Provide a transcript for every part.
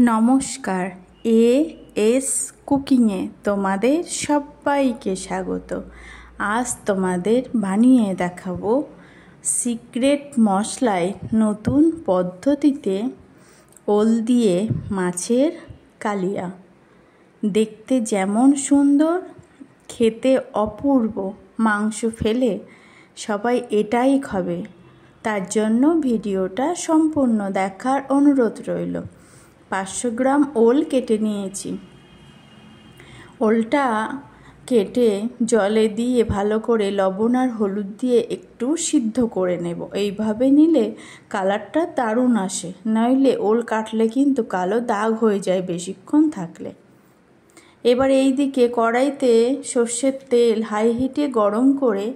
নমস্কার, এস কুকিংয়ে তোমাদের সবাইকে স্বাগত। আজ তোমাদের বানিয়ে দেখাবো সিক্রেট মশলায় নতুন পদ্ধতিতে ওল দিয়ে মাছের কালিয়া। দেখতে যেমন সুন্দর, খেতে অপূর্ব। মাংস ফেলে সবাই এটাই খাবে। তার জন্য ভিডিওটা সম্পূর্ণ দেখার অনুরোধ রইল। 500 গ্রাম ওল কেটে নিয়েছি। ওলটা কেটে জলে দিয়ে ভালো করে লবণ আর হলুদ দিয়ে একটু সিদ্ধ করে নেব। এইভাবে নিলে কালারটা দারুণ আসে, নইলে ওল কাটলে কিন্তু কালো দাগ হয়ে যায় বেশিক্ষণ থাকলে। এবার এই দিকে কড়াইতে সর্ষের তেল হাই হিটে গরম করে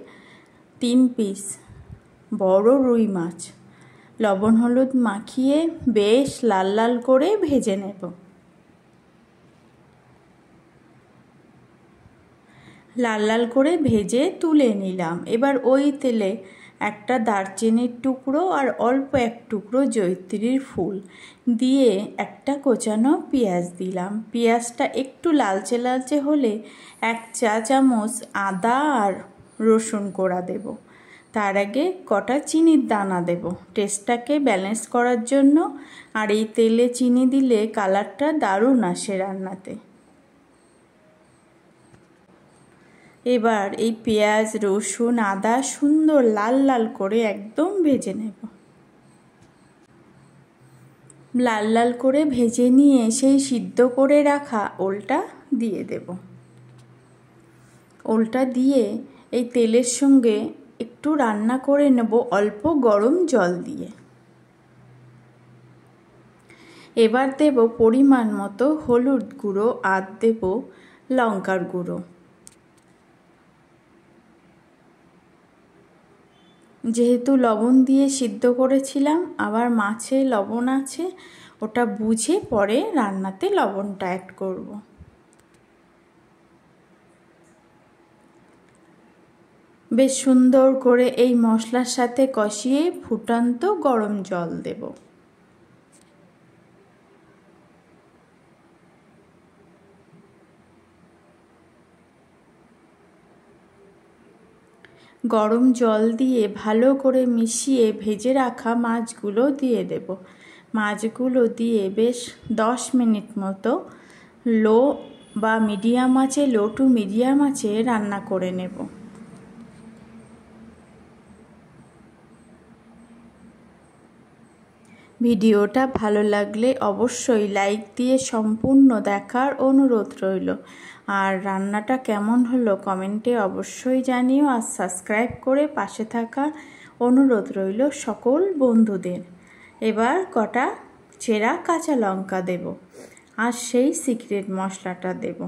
3 পিস বড় রুই মাছ লবণ হলুদ মাখিয়ে বেশ লাল লাল করে ভেজে নেব। লাল লাল করে ভেজে তুলে নিলাম। এবার ওই তেলে একটা দারচিনির টুকরো আর অল্প এক টুকরো জয়িত্রীর ফুল দিয়ে একটা কোচানো পেঁয়াজ দিলাম। পেঁয়াজটা একটু লালচে লালচে হলে 1 চা চামচ আদা আর রসুন কোড়া দেব। তার আগে কটা চিনির দানা দেব টেস্টটাকে ব্যালেন্স করার জন্য। আর এই তেলে চিনি দিলে কালারটা দারুণ আসে রান্নাতে। এবার এই পেঁয়াজ রসুন আদা সুন্দর লাল লাল করে একদম ভেজে নেব। লাল লাল করে ভেজে নিয়ে সেই সিদ্ধ করে রাখা ওলটা দিয়ে দেব। ওলটা দিয়ে এই তেলের সঙ্গে একটু রান্না করে নেব অল্প গরম জল দিয়ে। এবার দেব পরিমাণ মতো হলুদ গুঁড়ো আর দেব লঙ্কার গুঁড়ো। যেহেতু লবণ দিয়ে সিদ্ধ করেছিলাম, আবার মাছে লবণ আছে, ওটা বুঝে পরে রান্নাতে লবণটা অ্যাড করব। বেশ সুন্দর করে এই মশলার সাথে কষিয়ে ফুটন্ত গরম জল দেব। গরম জল দিয়ে ভালো করে মিশিয়ে ভেজে রাখা মাছগুলো দিয়ে দেব। মাছগুলো দিয়ে বেশ 10 মিনিট মতো লো বা মিডিয়াম আঁচে, লো টু মিডিয়াম আঁচে রান্না করে নেব। ভিডিওটা ভালো লাগলে অবশ্যই লাইক দিয়ে সম্পূর্ণ দেখার অনুরোধ রইল। আর রান্নাটা কেমন হলো কমেন্টে অবশ্যই জানিও। আর সাবস্ক্রাইব করে পাশে থাকার অনুরোধ রইল সকল বন্ধুদের। এবার কটা চেরা কাঁচা লঙ্কা দেব আর সেই সিক্রেট মশলাটা দেব।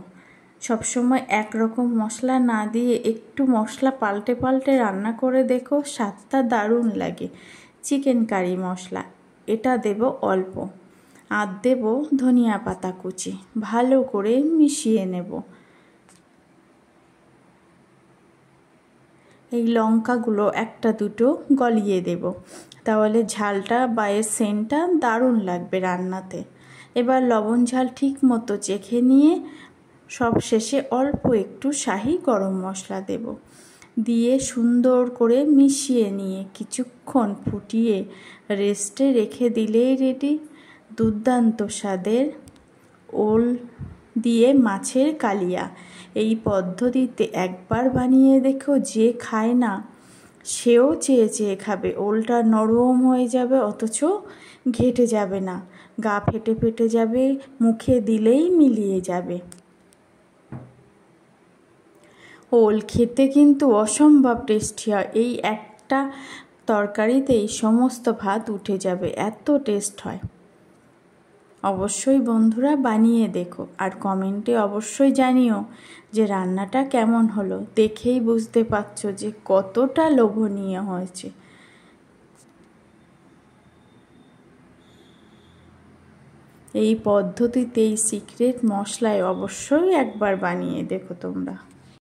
সবসময় একরকম মশলা না দিয়ে একটু মশলা পাল্টে পাল্টে রান্না করে দেখো, স্বাদটা দারুণ লাগে। চিকেন কারি মশলা এটা দেব অল্প, আর দেব ধনিয়া পাতা কুচি। ভালো করে মিশিয়ে নেব। এই লঙ্কাগুলো একটা দুটো গলিয়ে দেব, তাহলে ঝালটা বা এর সেন্টটা দারুণ লাগবে রান্নাতে। এবার লবণ ঝাল ঠিক মতো চেখে নিয়ে সব শেষে অল্প একটু শাহি গরম মশলা দেব। দিয়ে সুন্দর করে মিশিয়ে নিয়ে কিছুক্ষণ ফুটিয়ে রেস্টে রেখে দিলেই রেডি দুর্দান্ত স্বাদের ওল দিয়ে মাছের কালিয়া। এই পদ্ধতিতে একবার বানিয়ে দেখো, যে খায় না সেও চেয়ে চেয়ে খাবে। ওলটা নরম হয়ে যাবে অথচ ঘেটে যাবে না, গা ফেটে ফেটে যাবে, মুখে দিলেই মিলিয়ে যাবে। ওল খেতে কিন্তু অসম্ভব টেস্টি হয়। এই একটা তরকারিতেই সমস্ত ভাত উঠে যাবে, এত টেস্ট হয়। অবশ্যই বন্ধুরা বানিয়ে দেখো আর কমেন্টে অবশ্যই জানিও যে রান্নাটা কেমন হলো। দেখেই বুঝতে পারছো যে কতটা লোভনীয় হয়েছে। এই পদ্ধতিতে এই সিক্রেট মশলায় অবশ্যই একবার বানিয়ে দেখো তোমরা।